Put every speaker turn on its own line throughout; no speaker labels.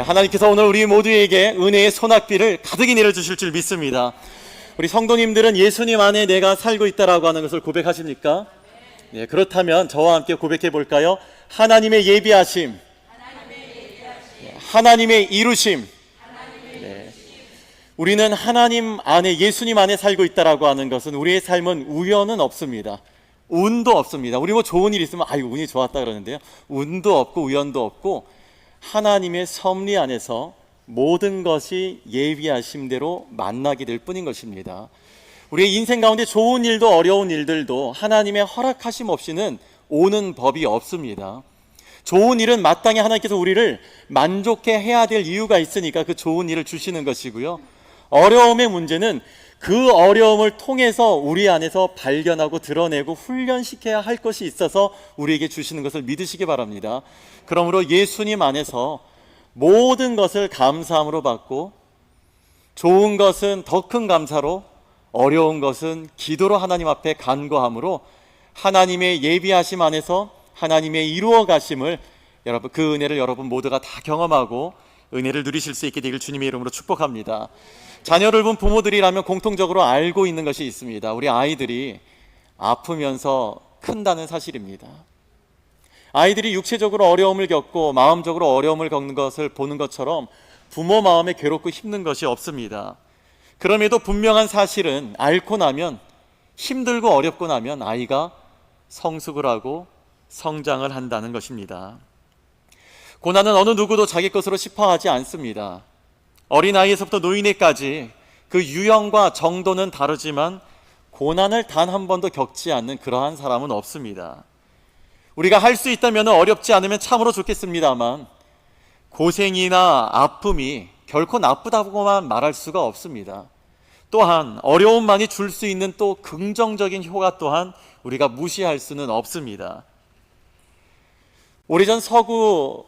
하나님께서 오늘 우리 모두에게 은혜의 소낙비를 가득히 내려주실 줄 믿습니다. 우리 성도님들은 예수님 안에 내가 살고 있다라고 하는 것을 고백하십니까? 그렇다면 저와 함께 고백해 볼까요? 하나님의 예비하심, 하나님의 이루심. 우리는 하나님 안에, 예수님 안에 살고 있다라고 하는 것은 우리의 삶은 우연은 없습니다. 운도 없습니다. 우리 뭐 좋은 일 있으면 아유 운이 좋았다 그러는데요, 운도 없고 우연도 없고 하나님의 섭리 안에서 모든 것이 예비하심대로 만나게 될 뿐인 것입니다. 우리의 인생 가운데 좋은 일도 어려운 일들도 하나님의 허락하심 없이는 오는 법이 없습니다. 좋은 일은 마땅히 하나님께서 우리를 만족해 해야 될 이유가 있으니까 그 좋은 일을 주시는 것이고요, 어려움의 문제는 그 어려움을 통해서 우리 안에서 발견하고 드러내고 훈련시켜야 할 것이 있어서 우리에게 주시는 것을 믿으시기 바랍니다. 그러므로 예수님 안에서 모든 것을 감사함으로 받고, 좋은 것은 더 큰 감사로, 어려운 것은 기도로 하나님 앞에 간구함으로 하나님의 예비하심 안에서 하나님의 이루어 가심을, 여러분 그 은혜를 여러분 모두가 다 경험하고 은혜를 누리실 수 있게 되길 주님의 이름으로 축복합니다. 자녀를 본 부모들이라면 공통적으로 알고 있는 것이 있습니다. 우리 아이들이 아프면서 큰다는 사실입니다. 아이들이 육체적으로 어려움을 겪고 마음적으로 어려움을 겪는 것을 보는 것처럼 부모 마음에 괴롭고 힘든 것이 없습니다. 그럼에도 분명한 사실은 앓고 나면, 힘들고 어렵고 나면 아이가 성숙을 하고 성장을 한다는 것입니다. 고난은 어느 누구도 자기 것으로 싶어하지 않습니다. 어린아이에서부터 노인에까지 그 유형과 정도는 다르지만 고난을 단 한 번도 겪지 않는 그러한 사람은 없습니다. 우리가 할 수 있다면 어렵지 않으면 참으로 좋겠습니다만 고생이나 아픔이 결코 나쁘다고만 말할 수가 없습니다. 또한 어려움만이 줄 수 있는 또 긍정적인 효과 또한 우리가 무시할 수는 없습니다. 오래전 서구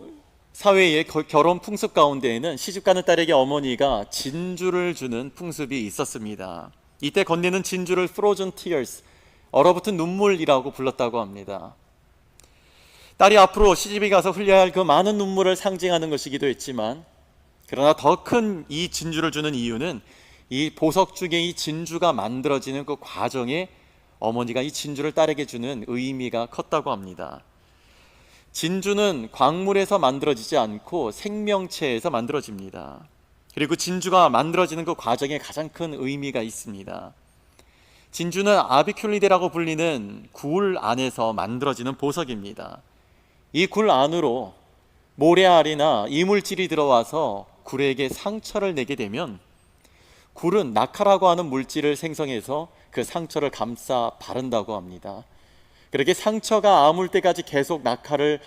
사회의 결혼 풍습 가운데에는 시집가는 딸에게 어머니가 진주를 주는 풍습이 있었습니다. 이때 건네는 진주를 frozen tears, 얼어붙은 눈물이라고 불렀다고 합니다. 딸이 앞으로 시집에 가서 흘려야 할 그 많은 눈물을 상징하는 것이기도 했지만, 그러나 더 큰 이 진주를 주는 이유는 이 보석 중에 이 진주가 만들어지는 그 과정에 어머니가 이 진주를 딸에게 주는 의미가 컸다고 합니다. 진주는 광물에서 만들어지지 않고 생명체에서 만들어집니다. 그리고 진주가 만들어지는 그 과정에 가장 큰 의미가 있습니다. 진주는 아비큘리데라고 불리는 굴 안에서 만들어지는 보석입니다. 이 굴 안으로 모래알이나 이물질이 들어와서 굴에게 상처를 내게 되면 굴은 낙하라고 하는 물질을 생성해서 그 상처를 감싸 바른다고 합니다. 그렇게 상처가 아물 때까지 계속 낙하를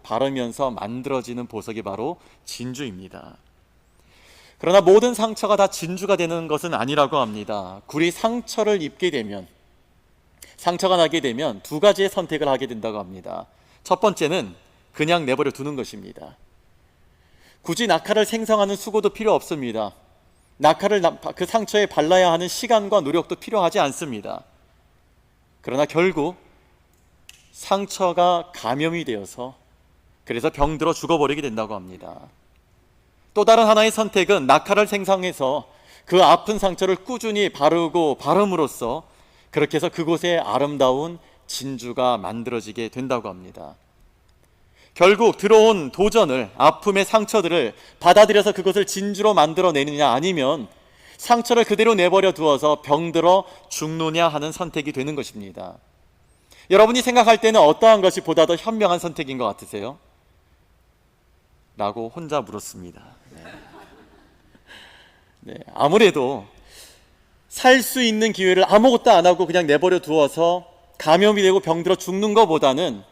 바르면서 만들어지는 보석이 바로 진주입니다. 그러나 모든 상처가 다 진주가 되는 것은 아니라고 합니다. 굴이 상처를 입게 되면, 상처가 나게 되면 두 가지의 선택을 하게 된다고 합니다. 첫 번째는 그냥 내버려 두는 것입니다. 굳이 낙하를 생성하는 수고도 필요 없습니다. 낙하를 그 상처에 발라야 하는 시간과 노력도 필요하지 않습니다. 그러나 결국 상처가 감염이 되어서 그래서 병들어 죽어버리게 된다고 합니다. 또 다른 하나의 선택은 낙하를 생성해서 그 아픈 상처를 꾸준히 바름으로써 그렇게 해서 그곳에 아름다운 진주가 만들어지게 된다고 합니다. 결국 들어온 도전을, 아픔의 상처들을 받아들여서 그것을 진주로 만들어내느냐, 아니면 상처를 그대로 내버려 두어서 병들어 죽느냐 하는 선택이 되는 것입니다. 여러분이 생각할 때는 어떠한 것이 보다 더 현명한 선택인 것 같으세요? 라고 혼자 물었습니다. 아무래도 살 수 있는 기회를 아무것도 안 하고 그냥 내버려 두어서 감염이 되고 병들어 죽는 것보다는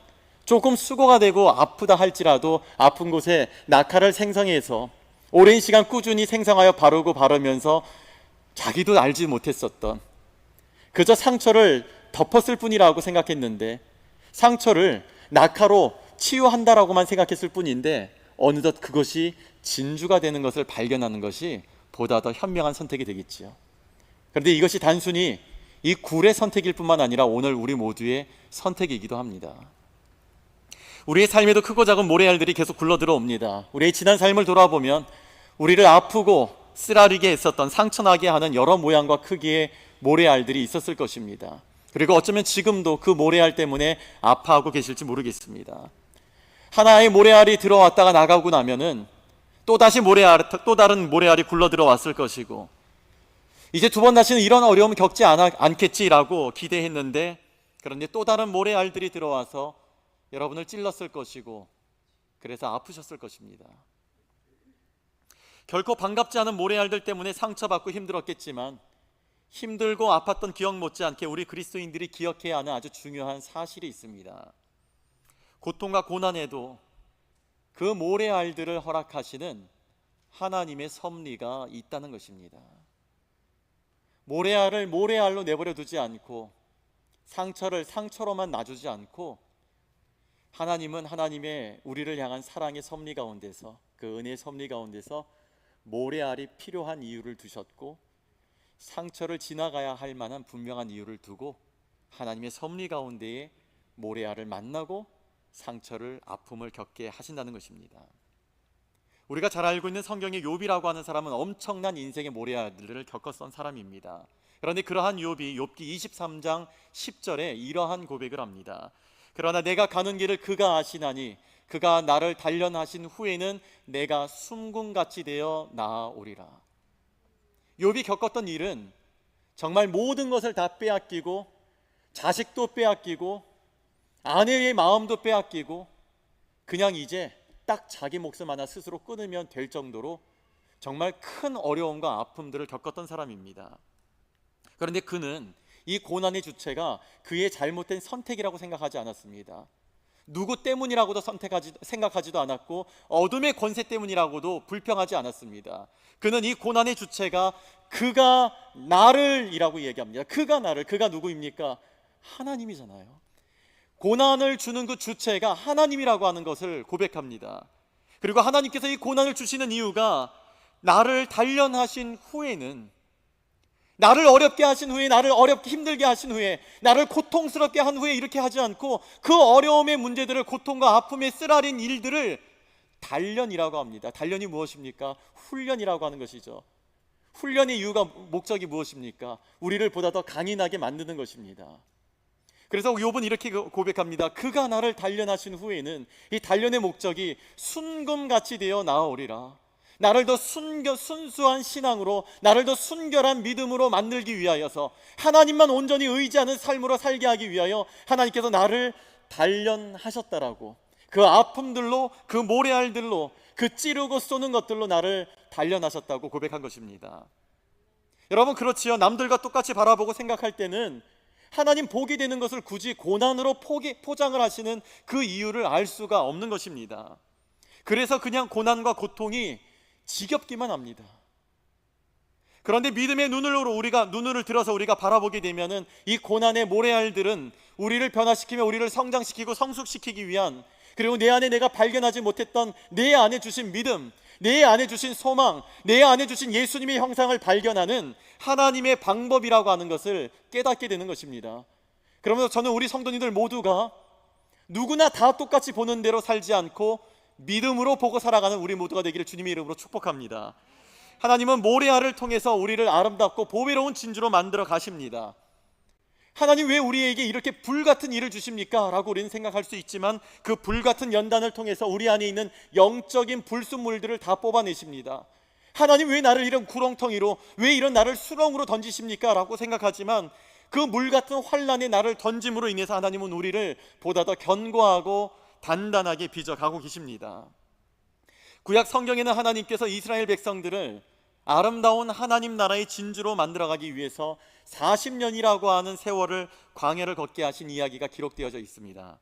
조금 수고가 되고 아프다 할지라도 아픈 곳에 낙하를 생성해서 오랜 시간 꾸준히 생성하여 바르면서 자기도 알지 못했었던, 그저 상처를 덮었을 뿐이라고 생각했는데 상처를 낙하로 치유한다라고만 생각했을 뿐인데 어느덧 그것이 진주가 되는 것을 발견하는 것이 보다 더 현명한 선택이 되겠지요. 그런데 이것이 단순히 이 굴의 선택일 뿐만 아니라 오늘 우리 모두의 선택이기도 합니다. 우리의 삶에도 크고 작은 모래알들이 계속 굴러 들어옵니다. 우리의 지난 삶을 돌아보면 우리를 아프고 쓰라리게 했었던, 상처나게 하는 여러 모양과 크기의 모래알들이 있었을 것입니다. 그리고 어쩌면 지금도 그 모래알 때문에 아파하고 계실지 모르겠습니다. 하나의 모래알이 들어왔다가 나가고 나면은 또 다른 모래알이 굴러 들어왔을 것이고, 이제 두 번 다시는 이런 어려움을 겪지 않겠지라고 기대했는데, 그런데 또 다른 모래알들이 들어와서 여러분을 찔렀을 것이고, 그래서 아프셨을 것입니다. 결코 반갑지 않은 모래알들 때문에 상처받고 힘들었겠지만, 힘들고 아팠던 기억 못지않게 우리 그리스도인들이 기억해야 하는 아주 중요한 사실이 있습니다. 고통과 고난에도 그 모래알들을 허락하시는 하나님의 섭리가 있다는 것입니다. 모래알을 모래알로 내버려 두지 않고, 상처를 상처로만 놔주지 않고, 하나님은 하나님의 우리를 향한 사랑의 섭리 가운데서, 그 은혜의 섭리 가운데서 모래알이 필요한 이유를 두셨고, 상처를 지나가야 할 만한 분명한 이유를 두고 하나님의 섭리 가운데에 모래알을 만나고 상처를, 아픔을 겪게 하신다는 것입니다. 우리가 잘 알고 있는 성경의 욥이라고 하는 사람은 엄청난 인생의 모래알들을 겪었던 사람입니다. 그런데 그러한 욥이 욥기 23장 10절에 이러한 고백을 합니다. 그러나 내가 가는 길을 그가 아시나니 그가 나를 단련하신 후에는 내가 숨금같이 되어 나아오리라. 욥이 겪었던 일은 정말 모든 것을 다 빼앗기고, 자식도 빼앗기고, 아내의 마음도 빼앗기고, 그냥 이제 딱 자기 목숨 하나 스스로 끊으면 될 정도로 정말 큰 어려움과 아픔들을 겪었던 사람입니다. 그런데 그는 이 고난의 주체가 그의 잘못된 선택이라고 생각하지 않았습니다. 누구 때문이라고도 생각하지도 않았고, 어둠의 권세 때문이라고도 불평하지 않았습니다. 그는 이 고난의 주체가 그가 나를 이라고 얘기합니다. 그가 나를, 그가 누구입니까? 하나님이잖아요. 고난을 주는 그 주체가 하나님이라고 하는 것을 고백합니다. 그리고 하나님께서 이 고난을 주시는 이유가, 나를 단련하신 후에는, 나를 어렵게 하신 후에, 나를 어렵게 힘들게 하신 후에, 나를 고통스럽게 한 후에 이렇게 하지 않고, 그 어려움의 문제들을, 고통과 아픔에 쓰라린 일들을 단련이라고 합니다. 단련이 무엇입니까? 훈련이라고 하는 것이죠. 훈련의 이유가, 목적이 무엇입니까? 우리를 보다 더 강인하게 만드는 것입니다. 그래서 욥은 이렇게 고백합니다. 그가 나를 단련하신 후에는, 이 단련의 목적이 순금같이 되어 나아오리라. 나를 더 순수한 신앙으로, 나를 더 순결한 믿음으로 만들기 위하여서, 하나님만 온전히 의지하는 삶으로 살게 하기 위하여 하나님께서 나를 단련하셨다라고, 그 아픔들로, 그 모래알들로, 그 찌르고 쏘는 것들로 나를 단련하셨다고 고백한 것입니다. 여러분, 그렇지요. 남들과 똑같이 바라보고 생각할 때는 하나님 복이 되는 것을 굳이 고난으로 포장을 하시는 그 이유를 알 수가 없는 것입니다. 그래서 그냥 고난과 고통이 지겹기만 합니다. 그런데 믿음의 눈을 들어서 우리가 바라보게 되면은, 이 고난의 모래알들은 우리를 변화시키며 우리를 성장시키고 성숙시키기 위한, 그리고 내 안에 내가 발견하지 못했던 내 안에 주신 믿음, 내 안에 주신 소망, 내 안에 주신 예수님의 형상을 발견하는 하나님의 방법이라고 하는 것을 깨닫게 되는 것입니다. 그러면서 저는 우리 성도님들 모두가 누구나 다 똑같이 보는 대로 살지 않고 믿음으로 보고 살아가는 우리 모두가 되기를 주님의 이름으로 축복합니다. 하나님은 모래알을 통해서 우리를 아름답고 보배로운 진주로 만들어 가십니다. 하나님 왜 우리에게 이렇게 불같은 일을 주십니까? 라고 우리는 생각할 수 있지만, 그 불같은 연단을 통해서 우리 안에 있는 영적인 불순물들을 다 뽑아내십니다. 하나님 왜 나를 이런 구렁텅이로, 왜 이런 나를 수렁으로 던지십니까? 라고 생각하지만, 그 물같은 환난에 나를 던짐으로 인해서 하나님은 우리를 보다 더 견고하고 단단하게 빚어가고 계십니다. 구약 성경에는 하나님께서 이스라엘 백성들을 아름다운 하나님 나라의 진주로 만들어가기 위해서 40년이라고 하는 세월을 광야를 걷게 하신 이야기가 기록되어져 있습니다.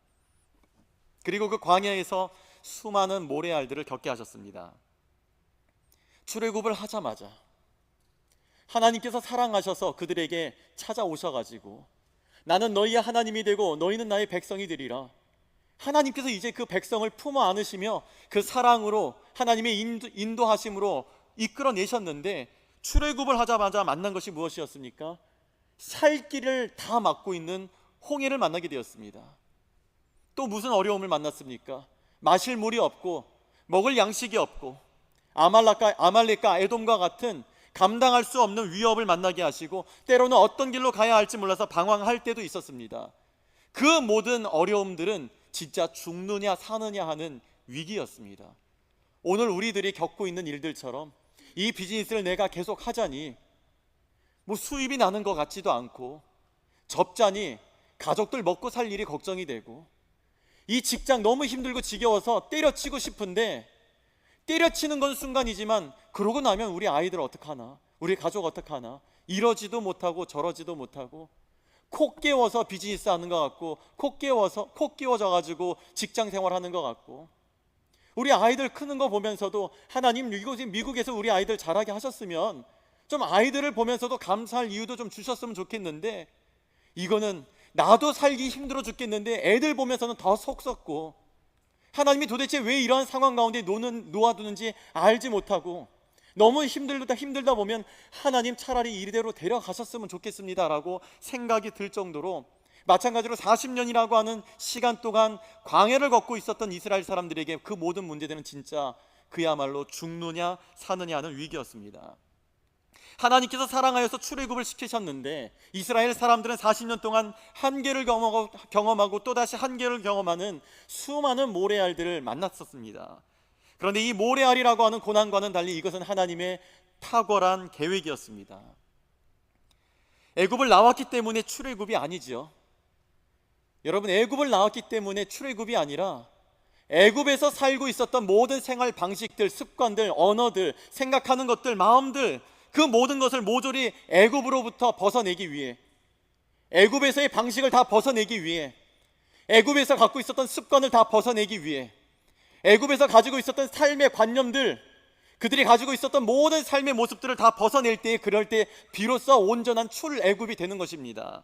그리고 그 광야에서 수많은 모래알들을 겪게 하셨습니다. 출애굽을 하자마자 하나님께서 사랑하셔서 그들에게 찾아오셔가지고, 나는 너희의 하나님이 되고 너희는 나의 백성이 되리라. 하나님께서 이제 그 백성을 품어 안으시며 그 사랑으로, 하나님의 인도하심으로 이끌어내셨는데, 출애굽을 하자마자 만난 것이 무엇이었습니까? 살 길을 다 막고 있는 홍해를 만나게 되었습니다. 또 무슨 어려움을 만났습니까? 마실 물이 없고 먹을 양식이 없고 아말렉과 에돔과 같은 감당할 수 없는 위협을 만나게 하시고 때로는 어떤 길로 가야 할지 몰라서 방황할 때도 있었습니다. 그 모든 어려움들은 진짜 죽느냐 사느냐 하는 위기였습니다. 오늘 우리들이 겪고 있는 일들처럼 이 비즈니스를 내가 계속 하자니 뭐 수입이 나는 것 같지도 않고 접자니 가족들 먹고 살 일이 걱정이 되고 이 직장 너무 힘들고 지겨워서 때려치고 싶은데 때려치는 건 순간이지만 그러고 나면 우리 아이들 어떡하나, 우리 가족 어떡하나, 이러지도 못하고 저러지도 못하고 콕 깨워서 비즈니스 하는 것 같고 콕 끼워져 가지고 직장 생활하는 것 같고 우리 아이들 크는 거 보면서도 하나님 미국에서 우리 아이들 자라게 하셨으면 좀 아이들을 보면서도 감사할 이유도 좀 주셨으면 좋겠는데 이거는 나도 살기 힘들어 죽겠는데 애들 보면서는 더 속 썩고 하나님이 도대체 왜 이러한 상황 가운데 놓아두는지 알지 못하고 너무 힘들다 보면 하나님 차라리 이대로 데려가셨으면 좋겠습니다라고 생각이 들 정도로 마찬가지로 40년이라고 하는 시간 동안 광야를 걷고 있었던 이스라엘 사람들에게 그 모든 문제들은 진짜 그야말로 죽느냐 사느냐 하는 위기였습니다. 하나님께서 사랑하여서 출애굽을 시키셨는데 이스라엘 사람들은 40년 동안 한계를 경험하고 또다시 한계를 경험하는 수많은 모래알들을 만났었습니다. 그런데 이 모래알이라고 하는 고난과는 달리 이것은 하나님의 탁월한 계획이었습니다. 애굽을 나왔기 때문에 출애굽이 아니죠. 여러분, 애굽을 나왔기 때문에 출애굽이 아니라 애굽에서 살고 있었던 모든 생활 방식들, 습관들, 언어들, 생각하는 것들, 마음들, 그 모든 것을 모조리 애굽으로부터 벗어내기 위해, 애굽에서의 방식을 다 벗어내기 위해, 애굽에서 갖고 있었던 습관을 다 벗어내기 위해, 애굽에서 가지고 있었던 삶의 관념들, 그들이 가지고 있었던 모든 삶의 모습들을 다 벗어낼 때, 그럴 때 비로소 온전한 출애굽이 되는 것입니다.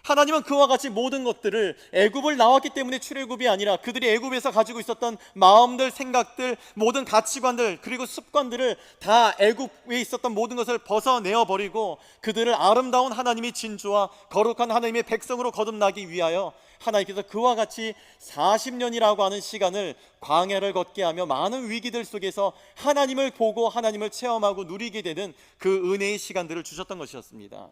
하나님은 그와 같이 모든 것들을 애굽을 나왔기 때문에 출애굽이 아니라 그들이 애굽에서 가지고 있었던 마음들, 생각들, 모든 가치관들, 그리고 습관들을 다 애굽에 있었던 모든 것을 벗어내어 버리고 그들을 아름다운 하나님의 진주와 거룩한 하나님의 백성으로 거듭나기 위하여 하나님께서 그와 같이 40년이라고 하는 시간을 광야를 걷게 하며 많은 위기들 속에서 하나님을 보고 하나님을 체험하고 누리게 되는 그 은혜의 시간들을 주셨던 것이었습니다.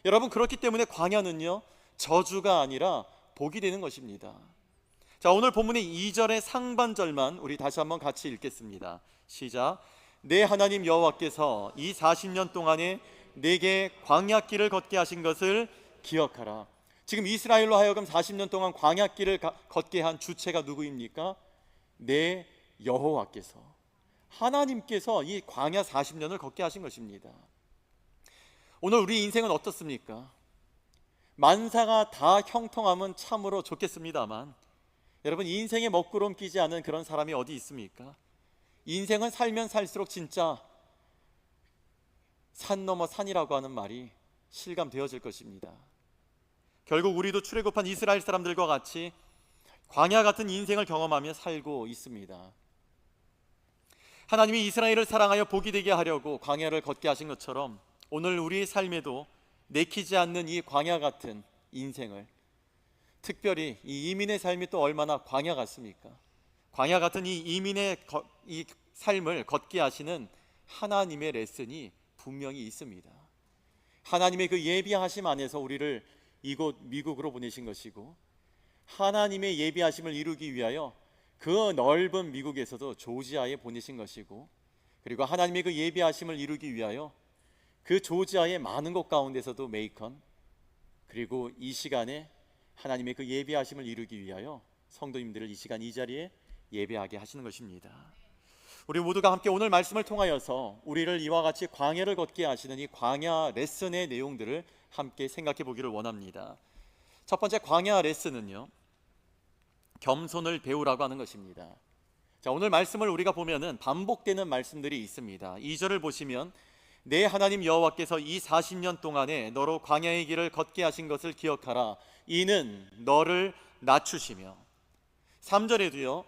여러분, 그렇기 때문에 광야는요 저주가 아니라 복이 되는 것입니다. 자, 오늘 본문의 2절의 상반절만 우리 다시 한번 같이 읽겠습니다. 시작. 내 하나님 여호와께서 이 40년 동안에 내게 광야길을 걷게 하신 것을 기억하라. 지금 이스라엘로 하여금 40년 동안 광야길을 걷게 한 주체가 누구입니까? 내 여호와께서, 하나님께서 이 광야 40년을 걷게 하신 것입니다. 오늘 우리 인생은 어떻습니까? 만사가 다 형통하면 참으로 좋겠습니다만 여러분, 인생에 먹구름 끼지 않은 그런 사람이 어디 있습니까? 인생은 살면 살수록 진짜 산 넘어 산이라고 하는 말이 실감되어질 것입니다. 결국 우리도 출애굽한 이스라엘 사람들과 같이 광야 같은 인생을 경험하며 살고 있습니다. 하나님이 이스라엘을 사랑하여 복이 되게 하려고 광야를 걷게 하신 것처럼 오늘 우리의 삶에도 내키지 않는 이 광야 같은 인생을, 특별히 이 이민의 삶이 또 얼마나 광야 같습니까? 광야 같은 이 이민의 이 삶을 걷게 하시는 하나님의 레슨이 분명히 있습니다. 하나님의 그 예비하심 안에서 우리를 이곳 미국으로 보내신 것이고, 하나님의 예비하심을 이루기 위하여 그 넓은 미국에서도 조지아에 보내신 것이고, 그리고 하나님의 그 예비하심을 이루기 위하여 그 조지아의 많은 곳 가운데서도 메이컨, 그리고 이 시간에 하나님의 그 예비하심을 이루기 위하여 성도님들을 이 시간 이 자리에 예배하게 하시는 것입니다. 우리 모두가 함께 오늘 말씀을 통하여서 우리를 이와 같이 광야를 걷게 하시는 이 광야 레슨의 내용들을 함께 생각해 보기를 원합니다. 첫 번째 광야 레슨은요, 겸손을 배우라고 하는 것입니다. 자, 오늘 말씀을 우리가 보면은 반복되는 말씀들이 있습니다. 2절을 보시면 내 하나님 여호와께서 이 40년 동안에 너로 광야의 길을 걷게 하신 것을 기억하라. 이는 너를 낮추시며, 3절에도요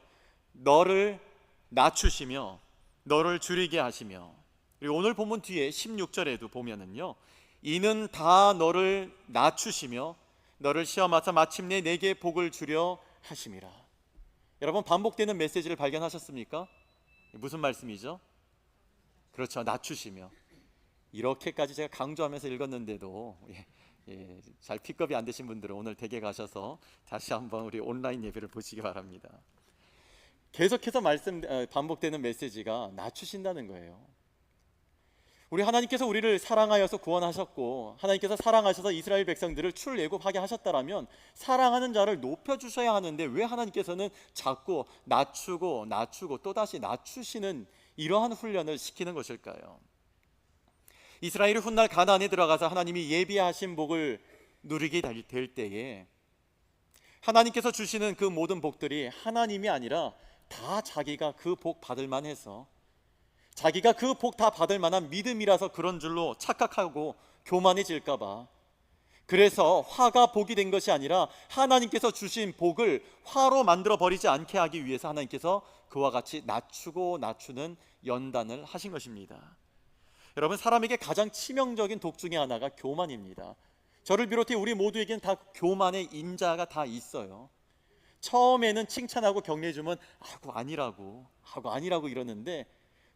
너를 낮추시며 너를 줄이게 하시며, 그리고 오늘 본문 뒤에 16절에도 보면은요 이는 다 너를 낮추시며 너를 시험하사 마침내 내게 복을 주려 하심이라. 여러분, 반복되는 메시지를 발견하셨습니까? 무슨 말씀이죠? 그렇죠. 낮추시며. 이렇게까지 제가 강조하면서 읽었는데도 잘 픽업이 안 되신 분들은 오늘 댁에 가셔서 다시 한번 우리 온라인 예배를 보시기 바랍니다. 계속해서 반복되는 메시지가 낮추신다는 거예요. 우리 하나님께서 우리를 사랑하여서 구원하셨고, 하나님께서 사랑하셔서 이스라엘 백성들을 출애굽하게 하셨다라면 사랑하는 자를 높여주셔야 하는데, 왜 하나님께서는 자꾸 낮추고 또다시 낮추시는 이러한 훈련을 시키는 것일까요? 이스라엘이 훗날 가나안에 들어가서 하나님이 예비하신 복을 누리게 될 때에 하나님께서 주시는 그 모든 복들이 하나님이 아니라 다 자기가 그 복 받을 만해서, 자기가 그 복 다 받을 만한 믿음이라서 그런 줄로 착각하고 교만해질까봐, 그래서 화가 복이 된 것이 아니라 하나님께서 주신 복을 화로 만들어 버리지 않게 하기 위해서 하나님께서 그와 같이 낮추는 연단을 하신 것입니다. 여러분, 사람에게 가장 치명적인 독 중에 하나가 교만입니다. 저를 비롯해 우리 모두에게는 다 교만의 인자가 다 있어요. 처음에는 칭찬하고 격려해주면 아니라고 이러는데,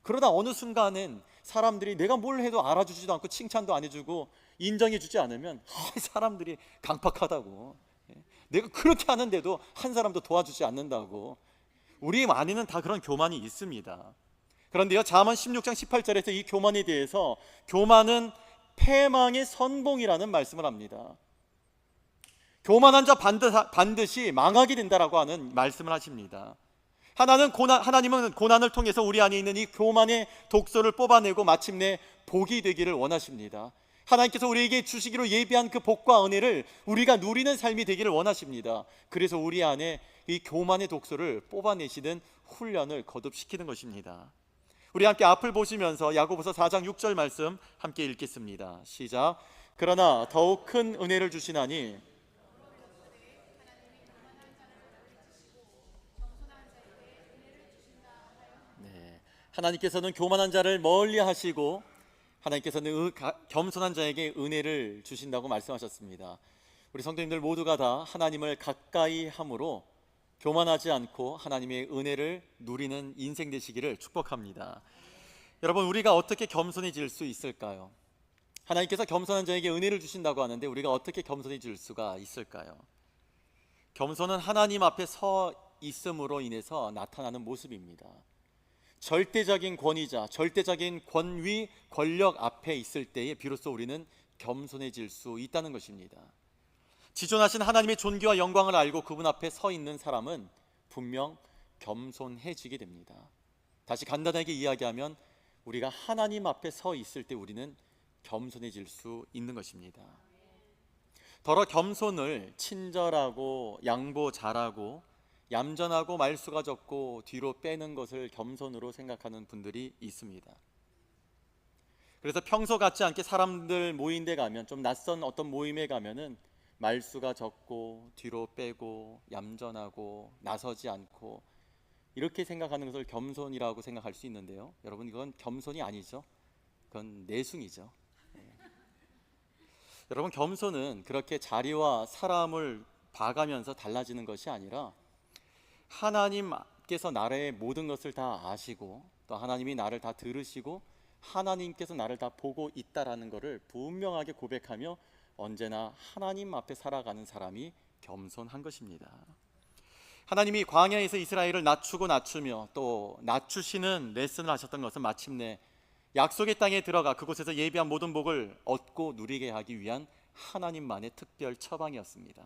그러다 어느 순간엔 사람들이 내가 뭘 해도 알아주지도 않고 칭찬도 안 해주고 인정해주지 않으면 사람들이 강팍하다고, 내가 그렇게 하는데도 한 사람도 도와주지 않는다고, 우리 안에는 다 그런 교만이 있습니다. 그런데요, 잠언 16장 18절에서 이 교만에 대해서 교만은 패망의 선봉이라는 말씀을 합니다. 교만한 자 반드시 망하게 된다라고 하는 말씀을 하십니다. 하나님은 고난을 통해서 우리 안에 있는 이 교만의 독소를 뽑아내고 마침내 복이 되기를 원하십니다. 하나님께서 우리에게 주시기로 예비한 그 복과 은혜를 우리가 누리는 삶이 되기를 원하십니다. 그래서 우리 안에 이 교만의 독소를 뽑아내시는 훈련을 거듭시키는 것입니다. 우리 함께 앞을 보시면서 야고보서 4장 6절 말씀 함께 읽겠습니다. 시작. 그러나 더욱 큰 은혜를 주시나니 하나님께서는 교만한 자를 멀리 하시고 하나님께서는 겸손한 자에게 은혜를 주신다고 말씀하셨습니다. 우리 성도님들 모두가 다 하나님을 가까이 함으로 교만하지 않고 하나님의 은혜를 누리는 인생 되시기를 축복합니다. 여러분, 우리가 어떻게 겸손해질 수 있을까요? 하나님께서 겸손한 자에게 은혜를 주신다고 하는데 우리가 어떻게 겸손해질 수가 있을까요? 겸손은 하나님 앞에 서 있음으로 인해서 나타나는 모습입니다. 절대적인 권위자, 절대적인 권위, 권력 앞에 있을 때에 비로소 우리는 겸손해질 수 있다는 것입니다. 지존하신 하나님의 존귀와 영광을 알고 그분 앞에 서 있는 사람은 분명 겸손해지게 됩니다. 다시 간단하게 이야기하면 우리가 하나님 앞에 서 있을 때 우리는 겸손해질 수 있는 것입니다. 더러 겸손을 친절하고 양보 잘하고 얌전하고 말수가 적고 뒤로 빼는 것을 겸손으로 생각하는 분들이 있습니다. 그래서 평소 같지 않게 사람들 모인 데 가면, 좀 낯선 어떤 모임에 가면은 말수가 적고 뒤로 빼고 얌전하고 나서지 않고 이렇게 생각하는 것을 겸손이라고 생각할 수 있는데요, 여러분, 이건 겸손이 아니죠. 그건 내숭이죠. 여러분, 겸손은 그렇게 자리와 사람을 봐가면서 달라지는 것이 아니라 하나님께서 나의 모든 것을 다 아시고 또 하나님이 나를 다 들으시고 하나님께서 나를 다 보고 있다라는 것을 분명하게 고백하며 언제나 하나님 앞에 살아가는 사람이 겸손한 것입니다. 하나님이 광야에서 이스라엘을 낮추며 또 낮추시는 레슨을 하셨던 것은 마침내 약속의 땅에 들어가 그곳에서 예비한 모든 복을 얻고 누리게 하기 위한 하나님만의 특별 처방이었습니다.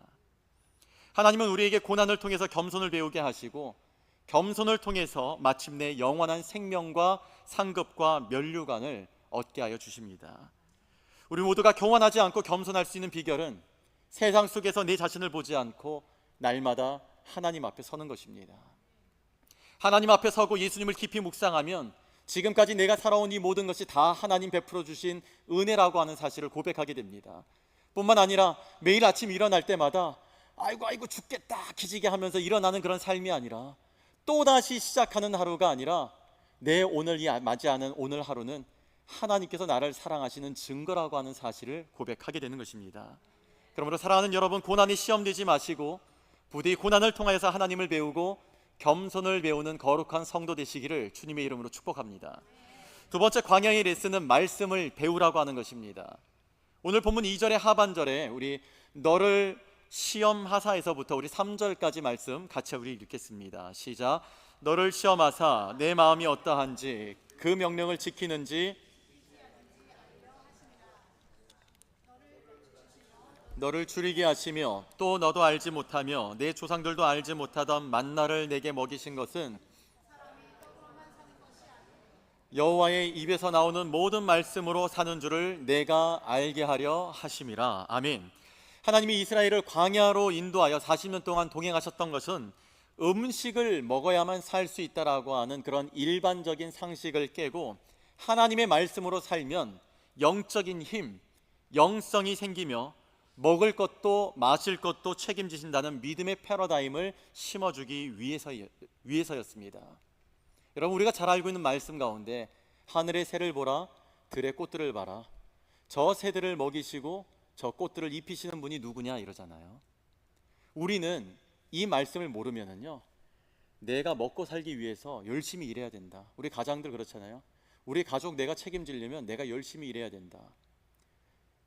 하나님은 우리에게 고난을 통해서 겸손을 배우게 하시고 겸손을 통해서 마침내 영원한 생명과 상급과 면류관을 얻게 하여 주십니다. 우리 모두가 교만하지 않고 겸손할 수 있는 비결은 세상 속에서 내 자신을 보지 않고 날마다 하나님 앞에 서는 것입니다. 하나님 앞에 서고 예수님을 깊이 묵상하면 지금까지 내가 살아온 이 모든 것이 다 하나님 베풀어 주신 은혜라고 하는 사실을 고백하게 됩니다. 뿐만 아니라 매일 아침 일어날 때마다 아이고 죽겠다 기지개 하면서 일어나는 그런 삶이 아니라 또다시 시작하는 하루가 아니라 내 오늘 맞이하는 오늘 하루는 하나님께서 나를 사랑하시는 증거라고 하는 사실을 고백하게 되는 것입니다. 그러므로 사랑하는 여러분, 고난에 시험되지 마시고 부디 고난을 통하여서 하나님을 배우고 겸손을 배우는 거룩한 성도 되시기를 주님의 이름으로 축복합니다. 두 번째 광야의 레슨은 말씀을 배우라고 하는 것입니다. 오늘 본문 2절의 하반절에 우리 너를 시험하사에서부터 우리 3절까지 말씀 같이 우리 읽겠습니다. 시작. 너를 시험하사 내 마음이 어떠한지 그 명령을 지키는지 너를 줄이게 하시며 또 너도 알지 못하며 내 조상들도 알지 못하던 만나를 내게 먹이신 것은 여호와의 입에서 나오는 모든 말씀으로 사는 줄을 내가 알게 하려 하심이라. 아멘. 하나님이 이스라엘을 광야로 인도하여 40년 동안 동행하셨던 것은 음식을 먹어야만 살 수 있다라고 하는 그런 일반적인 상식을 깨고 하나님의 말씀으로 살면 영적인 힘, 영성이 생기며 먹을 것도 마실 것도 책임지신다는 믿음의 패러다임을 심어주기 위해서였습니다. 여러분, 우리가 잘 알고 있는 말씀 가운데 하늘의 새를 보라, 들의 꽃들을 봐라, 저 새들을 먹이시고 저 꽃들을 입히시는 분이 누구냐 이러잖아요. 우리는 이 말씀을 모르면은요, 내가 먹고 살기 위해서 열심히 일해야 된다. 우리 가장들 그렇잖아요. 우리 가족 내가 책임지려면 내가 열심히 일해야 된다.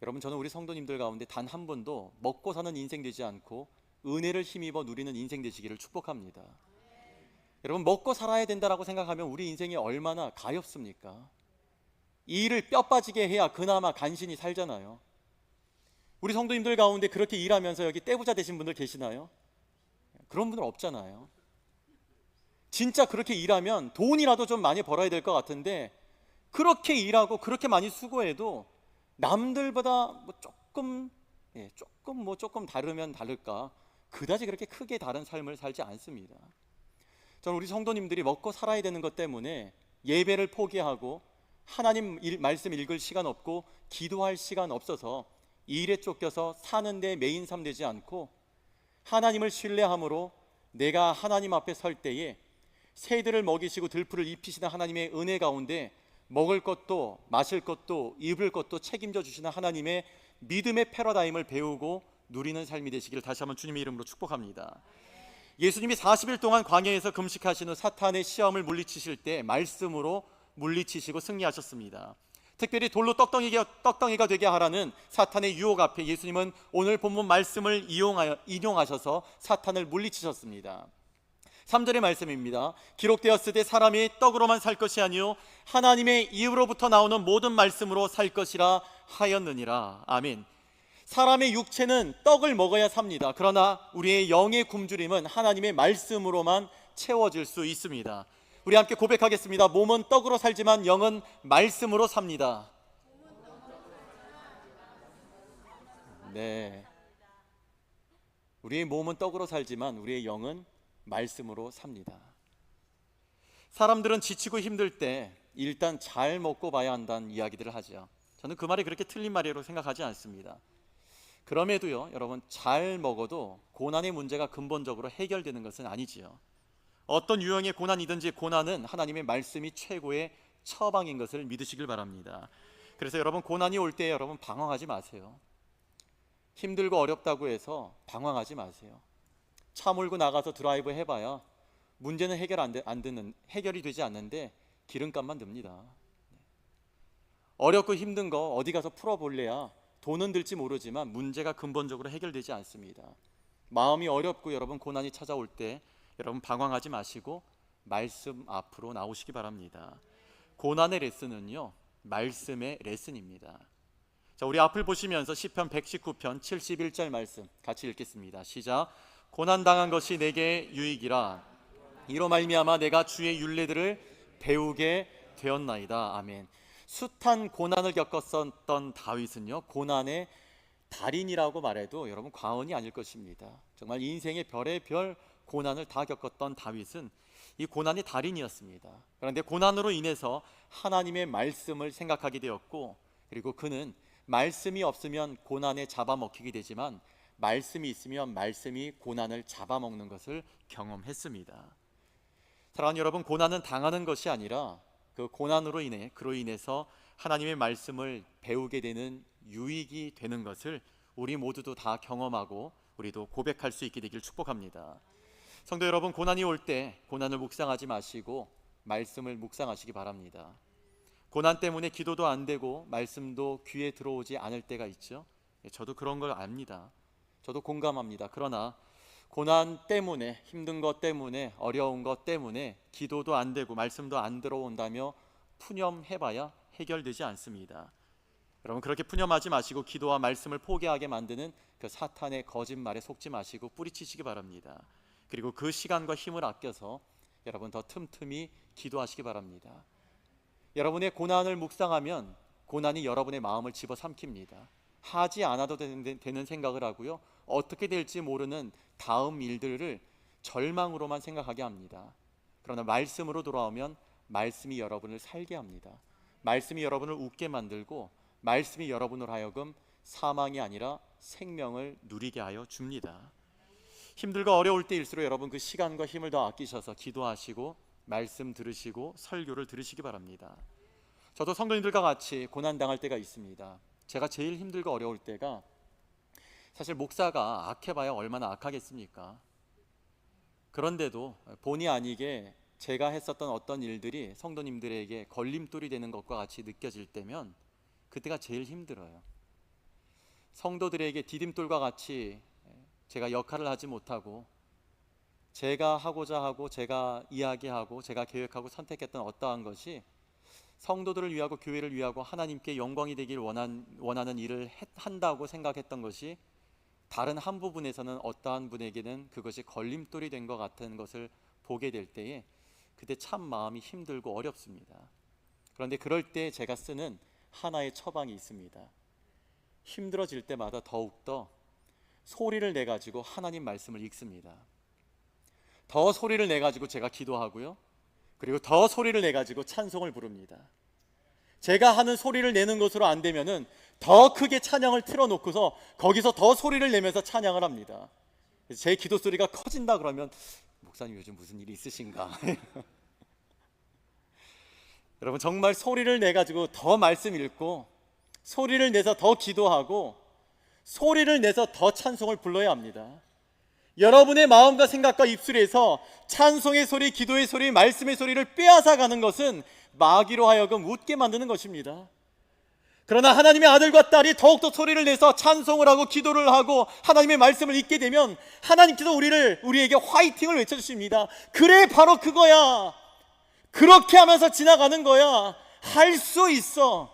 여러분, 저는 우리 성도님들 가운데 단 한 번도 먹고 사는 인생 되지 않고 은혜를 힘입어 누리는 인생 되시기를 축복합니다. 여러분, 먹고 살아야 된다라고 생각하면 우리 인생이 얼마나 가엾습니까? 이 일을 뼈 빠지게 해야 그나마 간신히 살잖아요. 우리 성도님들 가운데 그렇게 일하면서 여기 떼부자 되신 분들 계시나요? 그런 분들 없잖아요. 진짜 그렇게 일하면 돈이라도 좀 많이 벌어야 될 것 같은데 그렇게 일하고 그렇게 많이 수고해도 남들보다 조금 다르면 다를까 그다지 그렇게 크게 다른 삶을 살지 않습니다. 저는 우리 성도님들이 먹고 살아야 되는 것 때문에 예배를 포기하고 하나님 말씀 읽을 시간 없고 기도할 시간 없어서 이 일에 쫓겨서 사는데 메인 삶 되지 않고 하나님을 신뢰함으로 내가 하나님 앞에 설 때에 새들을 먹이시고 들풀을 입히시는 하나님의 은혜 가운데 먹을 것도 마실 것도 입을 것도 책임져 주시는 하나님의 믿음의 패러다임을 배우고 누리는 삶이 되시기를 다시 한번 주님의 이름으로 축복합니다. 예수님이 40일 동안 광야에서 금식하신 후 사탄의 시험을 물리치실 때 말씀으로 물리치시고 승리하셨습니다. 특별히 돌로 떡덩이가 되게 하라는 사탄의 유혹 앞에 예수님은 오늘 본문 말씀을 인용하셔서 사탄을 물리치셨습니다. 3절의 말씀입니다. 기록되었으되 사람이 떡으로만 살 것이 아니요 하나님의 입으로부터 나오는 모든 말씀으로 살 것이라 하였느니라. 아멘. 사람의 육체는 떡을 먹어야 삽니다. 그러나 우리의 영의 굶주림은 하나님의 말씀으로만 채워질 수 있습니다. 우리 함께 고백하겠습니다. 몸은 떡으로 살지만 영은 말씀으로 삽니다. 네, 우리의 몸은 떡으로 살지만 우리의 영은 말씀으로 삽니다. 사람들은 지치고 힘들 때 일단 잘 먹고 봐야 한다는 이야기들을 하죠. 저는 그 말이 그렇게 틀린 말이라고 생각하지 않습니다. 그럼에도요, 여러분, 잘 먹어도 고난의 문제가 근본적으로 해결되는 것은 아니지요. 어떤 유형의 고난이든지 고난은 하나님의 말씀이 최고의 처방인 것을 믿으시길 바랍니다. 그래서 여러분, 고난이 올 때 여러분 방황하지 마세요. 힘들고 어렵다고 해서 방황하지 마세요. 차 몰고 나가서 드라이브 해봐야 문제는 해결이 되지 않는데 기름값만 듭니다. 어렵고 힘든 거 어디 가서 풀어볼래야 돈은 들지 모르지만 문제가 근본적으로 해결되지 않습니다. 마음이 어렵고 여러분 고난이 찾아올 때 여러분 방황하지 마시고 말씀 앞으로 나오시기 바랍니다. 고난의 레슨은요, 말씀의 레슨입니다. 자, 우리 앞을 보시면서 시편 119편 71절 말씀 같이 읽겠습니다. 시작. 고난당한 것이 내게 유익이라 이로 말미암아 내가 주의 율례들을 배우게 되었나이다. 아멘. 숱한 고난을 겪었던 다윗은요, 고난의 달인이라고 말해도 여러분 과언이 아닐 것입니다. 정말 인생의 별의 별 고난을 다 겪었던 다윗은 이 고난의 달인이었습니다. 그런데 고난으로 인해서 하나님의 말씀을 생각하게 되었고, 그리고 그는 말씀이 없으면 고난에 잡아먹히게 되지만 말씀이 있으면 말씀이 고난을 잡아먹는 것을 경험했습니다. 사랑하는 여러분, 고난은 당하는 것이 아니라 그 고난으로 그로 인해서 하나님의 말씀을 배우게 되는 유익이 되는 것을 우리 모두도 다 경험하고 우리도 고백할 수 있게 되기를 축복합니다. 성도 여러분, 고난이 올 때 고난을 묵상하지 마시고 말씀을 묵상하시기 바랍니다. 고난 때문에 기도도 안 되고 말씀도 귀에 들어오지 않을 때가 있죠. 저도 그런 걸 압니다. 저도 공감합니다. 그러나 고난 때문에, 힘든 것 때문에, 어려운 것 때문에 기도도 안 되고 말씀도 안 들어온다며 푸념해봐야 해결되지 않습니다. 여러분, 그렇게 푸념하지 마시고 기도와 말씀을 포기하게 만드는 그 사탄의 거짓말에 속지 마시고 뿌리치시기 바랍니다. 그리고 그 시간과 힘을 아껴서 여러분 더 틈틈이 기도하시기 바랍니다. 여러분의 고난을 묵상하면 고난이 여러분의 마음을 집어삼킵니다. 하지 않아도 되는 생각을 하고요, 어떻게 될지 모르는 다음 일들을 절망으로만 생각하게 합니다. 그러나 말씀으로 돌아오면 말씀이 여러분을 살게 합니다. 말씀이 여러분을 웃게 만들고 말씀이 여러분으로 하여금 사망이 아니라 생명을 누리게 하여 줍니다. 힘들고 어려울 때일수록 여러분 그 시간과 힘을 더 아끼셔서 기도하시고 말씀 들으시고 설교를 들으시기 바랍니다. 저도 성도님들과 같이 고난당할 때가 있습니다. 제가 제일 힘들고 어려울 때가, 사실 목사가 악해봐야 얼마나 악하겠습니까? 그런데도 본의 아니게 제가 했었던 어떤 일들이 성도님들에게 걸림돌이 되는 것과 같이 느껴질 때면 그때가 제일 힘들어요. 성도들에게 디딤돌과 같이 제가 역할을 하지 못하고 제가 하고자 하고 제가 이야기하고 제가 계획하고 선택했던 어떠한 것이 성도들을 위하고 교회를 위하고 하나님께 영광이 되길 원하는 일을 한다고 생각했던 것이 다른 한 부분에서는 어떠한 분에게는 그것이 걸림돌이 된 것 같은 것을 보게 될 때에 그때 참 마음이 힘들고 어렵습니다. 그런데 그럴 때 제가 쓰는 하나의 처방이 있습니다. 힘들어질 때마다 더욱더 소리를 내가지고 하나님 말씀을 읽습니다. 더 소리를 내가지고 제가 기도하고요, 그리고 더 소리를 내가지고 찬송을 부릅니다. 제가 하는 소리를 내는 것으로 안 되면은 더 크게 찬양을 틀어놓고서 거기서 더 소리를 내면서 찬양을 합니다. 제 기도 소리가 커진다 그러면 목사님 요즘 무슨 일이 있으신가? 여러분, 정말 소리를 내가지고 더 말씀 읽고 소리를 내서 더 기도하고 소리를 내서 더 찬송을 불러야 합니다. 여러분의 마음과 생각과 입술에서 찬송의 소리, 기도의 소리, 말씀의 소리를 빼앗아가는 것은 마귀로 하여금 웃게 만드는 것입니다. 그러나 하나님의 아들과 딸이 더욱더 소리를 내서 찬송을 하고 기도를 하고 하나님의 말씀을 읽게 되면 하나님께서 우리에게 화이팅을 외쳐주십니다. 그래, 바로 그거야. 그렇게 하면서 지나가는 거야. 할 수 있어.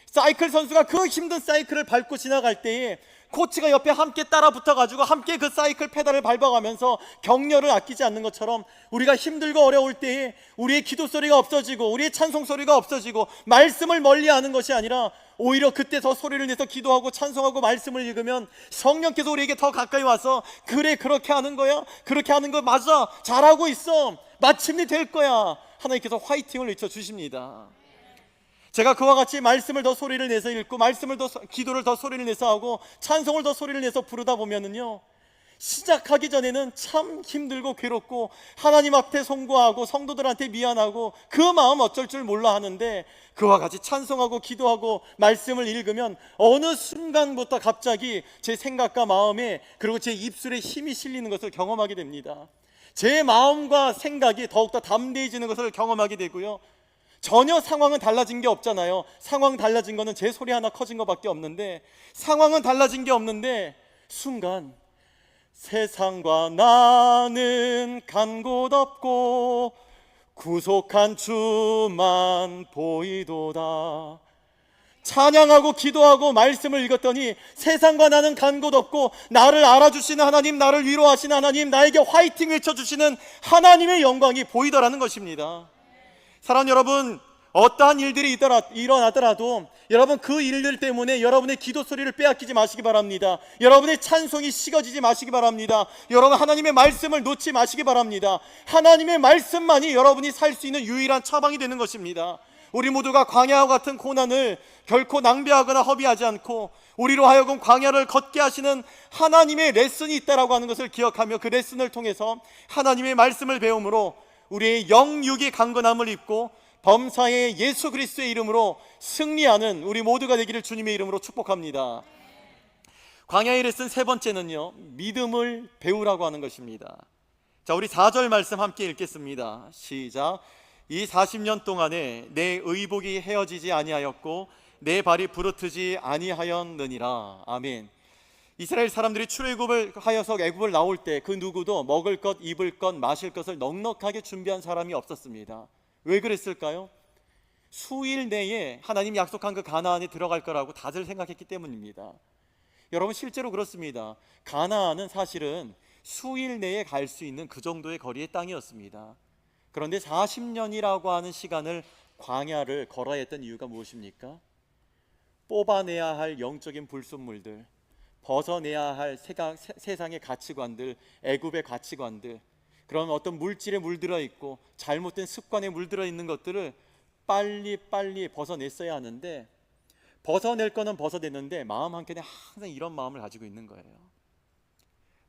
사이클 선수가 그 힘든 사이클을 밟고 지나갈 때에 코치가 옆에 함께 따라 붙어가지고 함께 그 사이클 페달을 밟아가면서 격려를 아끼지 않는 것처럼 우리가 힘들고 어려울 때에 우리의 기도 소리가 없어지고 우리의 찬송 소리가 없어지고 말씀을 멀리하는 것이 아니라 오히려 그때 더 소리를 내서 기도하고 찬송하고 말씀을 읽으면 성령께서 우리에게 더 가까이 와서 그래, 그렇게 하는 거야, 그렇게 하는 거 맞아, 잘하고 있어, 마침내 될 거야, 하나님께서 화이팅을 외쳐주십니다. 제가 그와 같이 말씀을 더 소리를 내서 읽고 기도를 더 소리를 내서 하고 찬송을 더 소리를 내서 부르다 보면은요, 시작하기 전에는 참 힘들고 괴롭고 하나님 앞에 송구하고 성도들한테 미안하고 그 마음 어쩔 줄 몰라 하는데, 그와 같이 찬송하고 기도하고 말씀을 읽으면 어느 순간부터 갑자기 제 생각과 마음에 그리고 제 입술에 힘이 실리는 것을 경험하게 됩니다. 제 마음과 생각이 더욱더 담대해지는 것을 경험하게 되고요, 전혀 상황은 달라진 게 없잖아요. 상황 달라진 거는 제 소리 하나 커진 것밖에 없는데, 상황은 달라진 게 없는데 순간 세상과 나는 간 곳 없고 구속한 주만 보이도다. 찬양하고 기도하고 말씀을 읽었더니 세상과 나는 간 곳 없고 나를 알아주시는 하나님, 나를 위로하시는 하나님, 나에게 화이팅 외쳐주시는 하나님의 영광이 보이더라는 것입니다. 사랑하는 여러분, 어떠한 일들이 일어나더라도 여러분 그 일들 때문에 여러분의 기도 소리를 빼앗기지 마시기 바랍니다. 여러분의 찬송이 식어지지 마시기 바랍니다. 여러분 하나님의 말씀을 놓지 마시기 바랍니다. 하나님의 말씀만이 여러분이 살 수 있는 유일한 처방이 되는 것입니다. 우리 모두가 광야와 같은 고난을 결코 낭비하거나 허비하지 않고 우리로 하여금 광야를 걷게 하시는 하나님의 레슨이 있다라고 하는 것을 기억하며 그 레슨을 통해서 하나님의 말씀을 배움으로 우리의 영육의 강건함을 입고 범사의 예수 그리스도의 이름으로 승리하는 우리 모두가 되기를 주님의 이름으로 축복합니다. 광야의 레슨 세 번째는요, 믿음을 배우라고 하는 것입니다. 자, 우리 4절 말씀 함께 읽겠습니다. 시작. 이 40년 동안에 내 의복이 헤어지지 아니하였고 내 발이 부르트지 아니하였느니라. 아멘. 이스라엘 사람들이 출애굽을 하여서 애굽을 나올 때 그 누구도 먹을 것, 입을 것, 마실 것을 넉넉하게 준비한 사람이 없었습니다. 왜 그랬을까요? 수일 내에 하나님 약속한 그 가나안에 들어갈 거라고 다들 생각했기 때문입니다. 여러분, 실제로 그렇습니다. 가나안은 사실은 수일 내에 갈 수 있는 그 정도의 거리의 땅이었습니다. 그런데 40년이라고 하는 시간을 광야를 걸어야 했던 이유가 무엇입니까? 뽑아내야 할 영적인 불순물들, 벗어내야 할 세상의 가치관들, 애굽의 가치관들, 그런 어떤 물질에 물들어 있고 잘못된 습관에 물들어 있는 것들을 빨리 벗어냈어야 하는데, 벗어낼 거는 벗어냈는데 마음 한켠에 항상 이런 마음을 가지고 있는 거예요.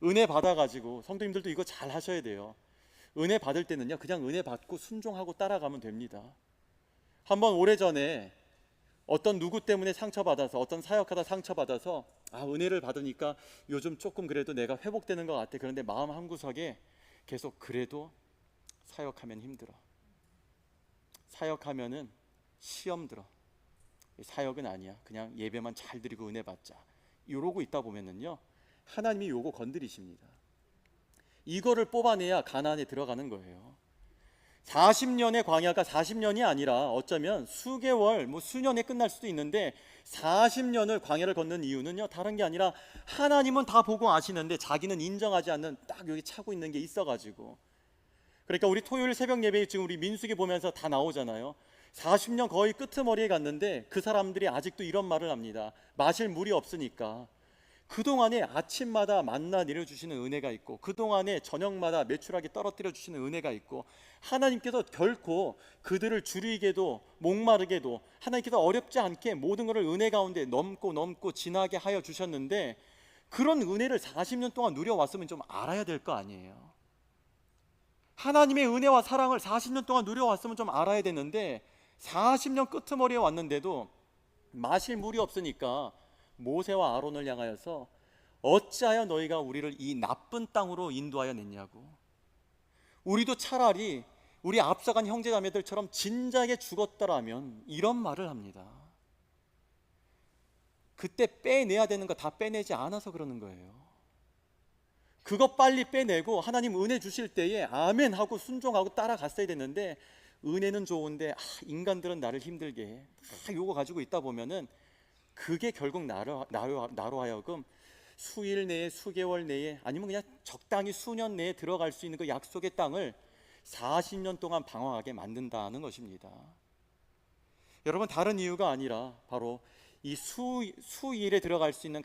은혜 받아가지고, 성도님들도 이거 잘 하셔야 돼요. 은혜 받을 때는요, 그냥 은혜 받고 순종하고 따라가면 됩니다. 한번 오래전에 어떤 누구 때문에 상처받아서, 어떤 사역하다 상처받아서 은혜를 받으니까 요즘 조금 그래도 내가 회복되는 것 같아. 그런데 마음 한구석에 계속 그래도 사역하면 힘들어, 사역하면은 시험 들어, 사역은 아니야, 그냥 예배만 잘 드리고 은혜 받자, 이러고 있다 보면은요, 하나님이 요거 건드리십니다. 이거를 뽑아내야 가나안에 들어가는 거예요. 40년의 광야가 40년이 아니라 어쩌면 수개월, 수년에 끝날 수도 있는데 40년을 광야를 걷는 이유는요, 다른 게 아니라 하나님은 다 보고 아시는데 자기는 인정하지 않는 딱 여기 차고 있는 게 있어가지고. 그러니까 우리 토요일 새벽 예배에 지금 우리 민수기 보면서 다 나오잖아요. 40년 거의 끄트머리에 갔는데 그 사람들이 아직도 이런 말을 합니다. 마실 물이 없으니까. 그동안에 아침마다 만나 내려주시는 은혜가 있고, 그동안에 저녁마다 메추라기 떨어뜨려 주시는 은혜가 있고, 하나님께서 결코 그들을 줄이게도 목마르게도 하나님께서 어렵지 않게 모든 것을 은혜 가운데 넘고 지나게 하여 주셨는데, 그런 은혜를 40년 동안 누려왔으면 좀 알아야 될 거 아니에요. 하나님의 은혜와 사랑을 40년 동안 누려왔으면 좀 알아야 되는데, 40년 끄트머리에 왔는데도 마실 물이 없으니까 모세와 아론을 향하여서 어찌하여 너희가 우리를 이 나쁜 땅으로 인도하여 냈냐고. 우리도 차라리 우리 앞서간 형제자매들처럼 진작에 죽었더라면, 이런 말을 합니다. 그때 빼내야 되는 거 다 빼내지 않아서 그러는 거예요. 그거 빨리 빼내고 하나님 은혜 주실 때에 아멘 하고 순종하고 따라갔어야 되는데, 은혜는 좋은데 인간들은 나를 힘들게 해, 요거 가지고 있다 보면은 그게 결국 나로 하여금 수일 내에, 수개월 내에, 아니면 그냥 적당히 수년 내에 들어갈 수 있는 그 약속의 땅을 40년 동안 방황하게 만든다는 것입니다. 여러분, 다른 이유가 아니라 바로 이 수일에 들어갈 수 있는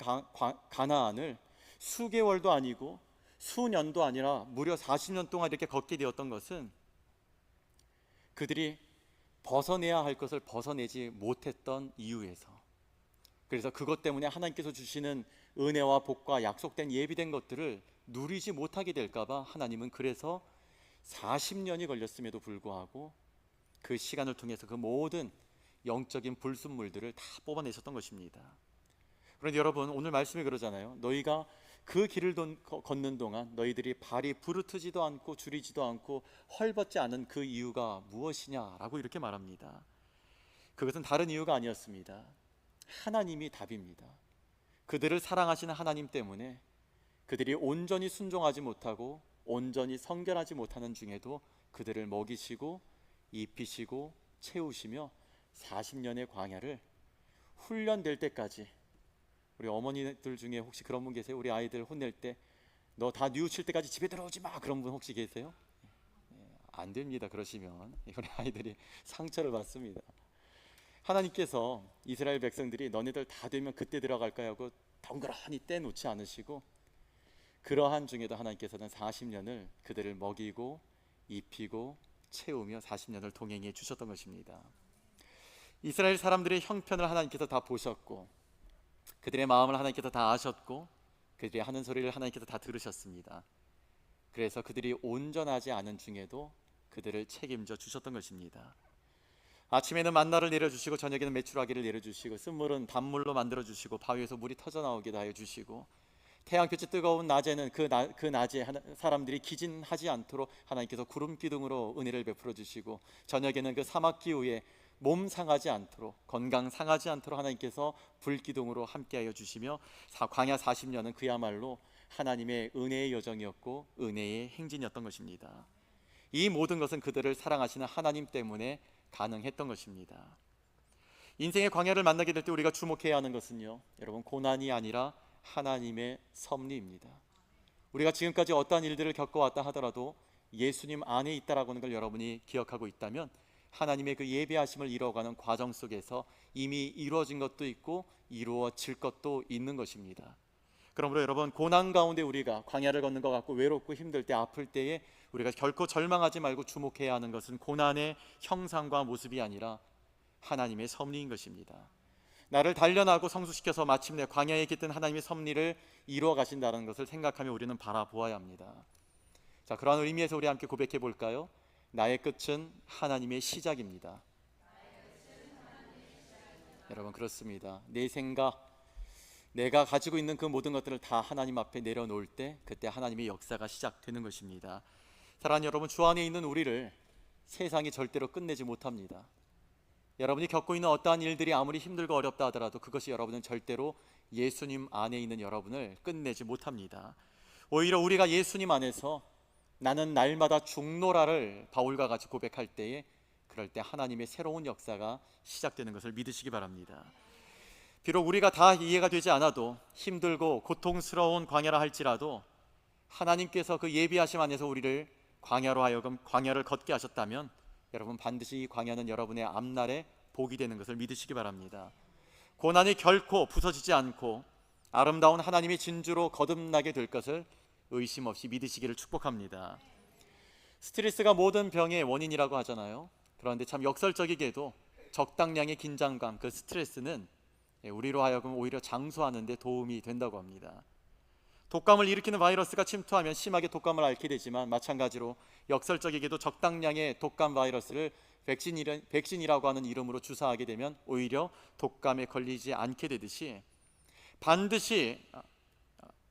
가나안을 수개월도 아니고 수년도 아니라 무려 40년 동안 이렇게 걷게 되었던 것은, 그들이 벗어내야 할 것을 벗어내지 못했던 이유에서, 그래서 그것 때문에 하나님께서 주시는 은혜와 복과 약속된 예비된 것들을 누리지 못하게 될까 봐 하나님은 그래서 40년이 걸렸음에도 불구하고 그 시간을 통해서 그 모든 영적인 불순물들을 다 뽑아내셨던 것입니다. 그런데 여러분, 오늘 말씀이 그러잖아요. 너희가 그 길을 걷는 동안 너희들이 발이 부르트지도 않고 주리지도 않고 헐벗지 않은 그 이유가 무엇이냐라고 이렇게 말합니다. 그것은 다른 이유가 아니었습니다. 하나님이 답입니다. 그들을 사랑하시는 하나님 때문에 그들이 온전히 순종하지 못하고 온전히 성결하지 못하는 중에도 그들을 먹이시고 입히시고 채우시며 40년의 광야를 훈련될 때까지. 우리 어머니들 중에 혹시 그런 분 계세요? 우리 아이들 혼낼 때 너 다 뉘우칠 때까지 집에 들어오지 마, 그런 분 혹시 계세요? 안 됩니다. 그러시면 우리 아이들이 상처를 받습니다. 하나님께서 이스라엘 백성들이 너네들 다 되면 그때 들어갈까 하고 덩그러니 떼놓지 않으시고, 그러한 중에도 하나님께서는 40년을 그들을 먹이고 입히고 채우며 40년을 동행해 주셨던 것입니다. 이스라엘 사람들의 형편을 하나님께서 다 보셨고, 그들의 마음을 하나님께서 다 아셨고, 그들이 하는 소리를 하나님께서 다 들으셨습니다. 그래서 그들이 온전하지 않은 중에도 그들을 책임져 주셨던 것입니다. 아침에는 만나를 내려주시고 저녁에는 메추라기를 내려주시고 쓴물은 단물로 만들어주시고 바위에서 물이 터져나오게 하여 주시고 태양볕이 뜨거운 낮에는 그 낮에 사람들이 기진하지 않도록 하나님께서 구름 기둥으로 은혜를 베풀어 주시고 저녁에는 그 사막 기후에 몸 상하지 않도록 건강 상하지 않도록 하나님께서 불 기둥으로 함께하여 주시며 광야 40년은 그야말로 하나님의 은혜의 여정이었고 은혜의 행진이었던 것입니다. 이 모든 것은 그들을 사랑하시는 하나님 때문에 가능했던 것입니다. 인생의 광야를 만나게 될 때 우리가 주목해야 하는 것은요, 여러분, 고난이 아니라 하나님의 섭리입니다. 우리가 지금까지 어떠한 일들을 겪어왔다 하더라도 예수님 안에 있다라고 하는 걸 여러분이 기억하고 있다면 하나님의 그 예배하심을 이루어가는 과정 속에서 이미 이루어진 것도 있고 이루어질 것도 있는 것입니다. 그러므로 여러분, 고난 가운데 우리가 광야를 걷는 것 같고 외롭고 힘들 때 아플 때에 우리가 결코 절망하지 말고 주목해야 하는 것은 고난의 형상과 모습이 아니라 하나님의 섭리인 것입니다. 나를 단련하고 성숙시켜서 마침내 광야에 깃든 하나님의 섭리를 이루어 가신다는 것을 생각하며 우리는 바라보아야 합니다. 자, 그러한 의미에서 우리 함께 고백해 볼까요? 나의 끝은 하나님의 시작입니다. 여러분, 그렇습니다. 내 생각, 내가 가지고 있는 그 모든 것들을 다 하나님 앞에 내려놓을 때 그때 하나님의 역사가 시작되는 것입니다. 사랑하는 여러분, 주 안에 있는 우리를 세상이 절대로 끝내지 못합니다. 여러분이 겪고 있는 어떠한 일들이 아무리 힘들고 어렵다 하더라도 그것이 여러분은 절대로 예수님 안에 있는 여러분을 끝내지 못합니다. 오히려 우리가 예수님 안에서 나는 날마다 죽노라를 바울과 같이 고백할 때에 그럴 때 하나님의 새로운 역사가 시작되는 것을 믿으시기 바랍니다. 비록 우리가 다 이해가 되지 않아도 힘들고 고통스러운 광야라 할지라도 하나님께서 그 예비하심 안에서 우리를 광야로 하여금 광야를 걷게 하셨다면 여러분, 반드시 이 광야는 여러분의 앞날에 복이 되는 것을 믿으시기 바랍니다. 고난이 결코 부서지지 않고 아름다운 하나님의 진주로 거듭나게 될 것을 의심 없이 믿으시기를 축복합니다. 스트레스가 모든 병의 원인이라고 하잖아요. 그런데 참 역설적이게도 적당량의 긴장감, 그 스트레스는 우리로 하여금 오히려 장수하는 데 도움이 된다고 합니다. 독감을 일으키는 바이러스가 침투하면 심하게 독감을 앓게 되지만 마찬가지로 역설적이게도 적당량의 독감 바이러스를 백신이라고 하는 이름으로 주사하게 되면 오히려 독감에 걸리지 않게 되듯이 반드시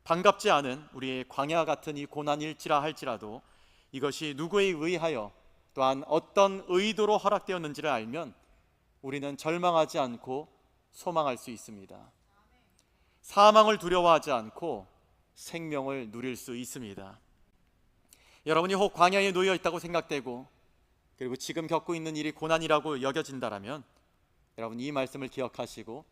반갑지 않은 우리의 광야 같은 이 고난일지라 할지라도 이것이 누구에 의하여 또한 어떤 의도로 허락되었는지를 알면 우리는 절망하지 않고 소망할 수 있습니다. 사망을 두려워하지 않고 생명을 누릴 수 있습니다. 여러분이 혹 광야에 놓여 있다고 생각되고 그리고 지금 겪고 있는 일이 고난이라고 여겨진다라면 여러분, 이 말씀을 기억하시고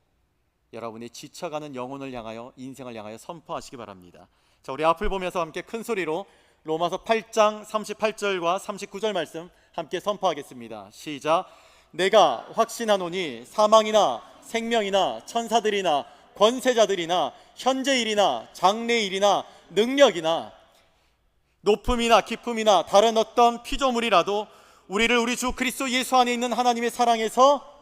여러분의 지쳐가는 영혼을 향하여, 인생을 향하여 선포하시기 바랍니다. 자, 우리 앞을 보면서 함께 큰 소리로 로마서 8장 38절과 39절 말씀 함께 선포하겠습니다. 시작. 내가 확신하노니 사망이나 생명이나 천사들이나 권세자들이나 현재일이나 장래일이나 능력이나 높음이나 깊음이나 다른 어떤 피조물이라도 우리를 우리 주 그리스도 예수 안에 있는 하나님의 사랑에서,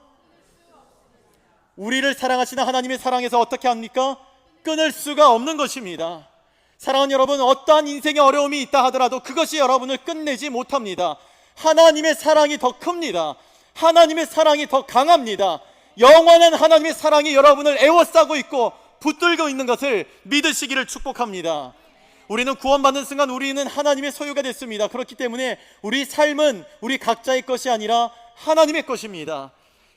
우리를 사랑하시는 하나님의 사랑에서 어떻게 합니까? 끊을 수가 없는 것입니다. 사랑하는 여러분, 어떠한 인생의 어려움이 있다 하더라도 그것이 여러분을 끝내지 못합니다. 하나님의 사랑이 더 큽니다. 하나님의 사랑이 더 강합니다. 영원한 하나님의 사랑이 여러분을 애워싸고 있고 붙들고 있는 것을 믿으시기를 축복합니다. 우리는 구원받는 순간 우리는 하나님의 소유가 됐습니다. 그렇기 때문에 우리 삶은 우리 각자의 것이 아니라 하나님의 것입니다.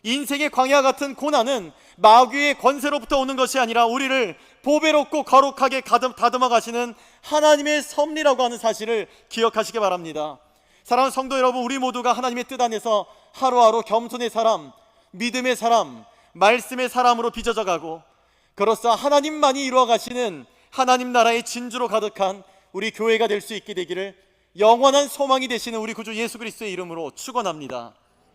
인생의 광야 같은 고난은 마귀의 권세로부터 오는 것이 아니라 우리를 보배롭고 거룩하게 다듬어 가시는 하나님의 섭리라고 하는 사실을 기억하시기 바랍니다. 사랑하는 성도 여러분, 우리 모두가 하나님의 뜻 안에서 하루하루 겸손의 사람, 믿음의 사람, 말씀의 사람으로 빚어져 가고 그로써 하나님만이 이루어 가시는 하나님 나라의 진주로 가득한 우리 교회가 될 수 있게 되기를 영원한 소망이 되시는 우리 구주 예수 그리스도의 이름으로 축원합니다.